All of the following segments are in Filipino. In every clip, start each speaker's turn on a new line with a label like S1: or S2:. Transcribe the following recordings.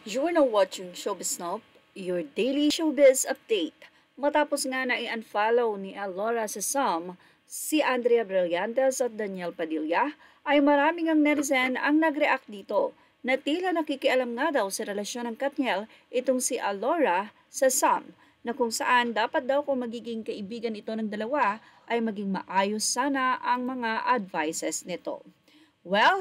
S1: You're now watching Showbiz Snob, your daily showbiz update. Matapos nga na i-unfollow ni Alora sa Sam, si Andrea Brillantes at Daniel Padilla, ay maraming ang netizen ang nag-react dito na tila nakikialam nga daw sa relasyon ng Katniel itong si Alora sa Sam, na kung saan dapat daw kung magiging kaibigan ito ng dalawa ay maging maayos sana ang mga advices nito. Well,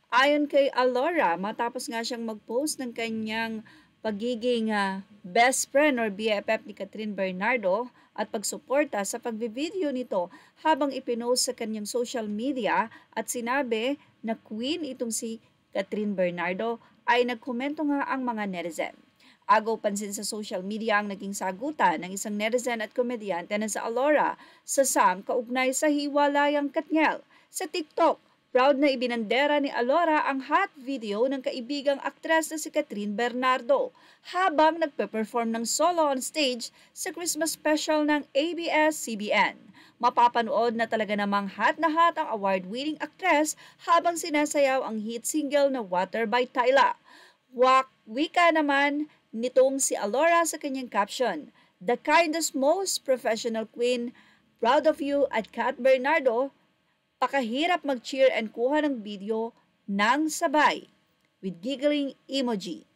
S1: ayon kay Alora, matapos nga siyang mag-post ng kanyang pagiging best friend or BFF ni Catherine Bernardo at pagsuporta sa pagbibideo nito habang ipinost sa kanyang social media at sinabi na queen itong si Catherine Bernardo ay nagkomento nga ang mga netizen. Agaw pansin sa social media ang naging sagutan ng isang netizen at komedyante na sa Alora sa Sam kaugnay sa hiwalayang Katniel. Sa TikTok, proud na ibinandera ni Alora ang hot video ng kaibigang aktres na si Catherine Bernardo habang nagpe-perform ng solo on stage sa Christmas special ng ABS-CBN. Mapapanood na talaga namang hot na hot ang award-winning aktres habang sinasayaw ang hit single na Water by Tyla. Wika naman nitong si Alora sa kanyang caption, "The kindest, most professional queen, proud of you at Cat Bernardo, pakahirap mag-cheer and kuha ng video ng sabay," with giggling emoji.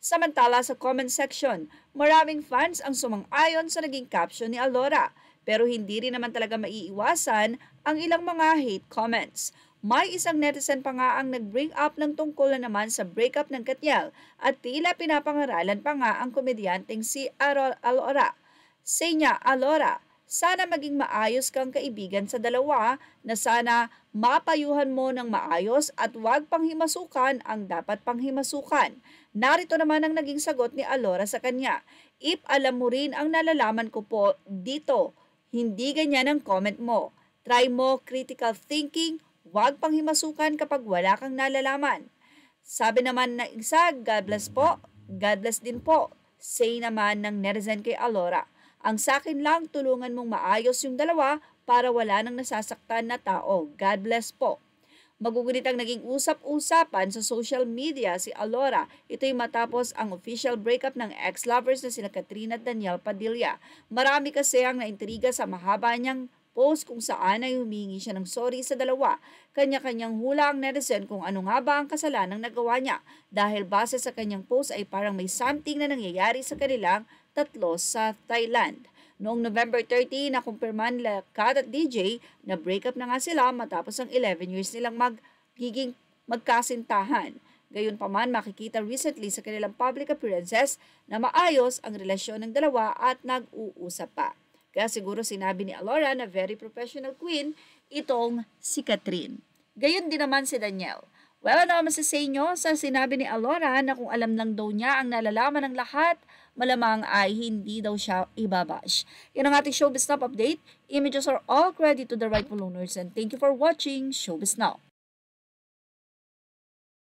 S1: Samantala sa comment section, maraming fans ang sumang-ayon sa naging caption ni Alora, pero hindi rin naman talaga maiiwasan ang ilang mga hate comments. May isang netizen pa nga ang nag-bring up ng tungkol na naman sa breakup ng Katniel at tila pinapangaralan pa nga ang komedyanteng si Alora. Say niya, "Alora, sana maging maayos kang kaibigan sa dalawa na sana mapayuhan mo ng maayos at huwag panghimasukan ang dapat panghimasukan." Narito naman ang naging sagot ni Alora sa kanya, "If alam mo rin ang nalalaman ko po dito, hindi ganyan ang comment mo. Try mo critical thinking, huwag panghimasukan kapag wala kang nalalaman." Sabi naman na isa, "God bless po, God bless din po." Say naman ng netizen kay Alora, "Ang sakin lang, tulungan mong maayos yung dalawa para wala nang nasasaktan na tao. God bless po." Magugunit ang naging usap-usapan sa social media si Alora. Ito'y matapos ang official breakup ng ex-lovers na sina Catherine at Daniel Padilla. Marami kasi ang naintriga sa mahaba niyang post kung saan ay humingi siya ng sorry sa dalawa. Kanya-kanyang hula ang netizen kung ano nga ba ang kasalanang nagawa niya dahil base sa kanyang post ay parang may something na nangyayari sa kanilang tatlo sa Thailand. Noong November 30, nakumpirman nila Kat at DJ na breakup na nga sila matapos ang 11 years nilang magkasintahan. Gayunpaman, makikita recently sa kanilang public appearances na maayos ang relasyon ng dalawa at nag-uusap pa. Kaya siguro sinabi ni Alora na very professional queen itong si Catherine. Gayon din naman si Daniel. Well, ano ang masasay nyo sa sinabi ni Alora na kung alam lang daw niya ang nalalaman ng lahat, malamang ay hindi daw siya ibabash. Yan ang ating Showbiz Now update. Images are all credit to the rightful owners and thank you for watching Showbiz Now.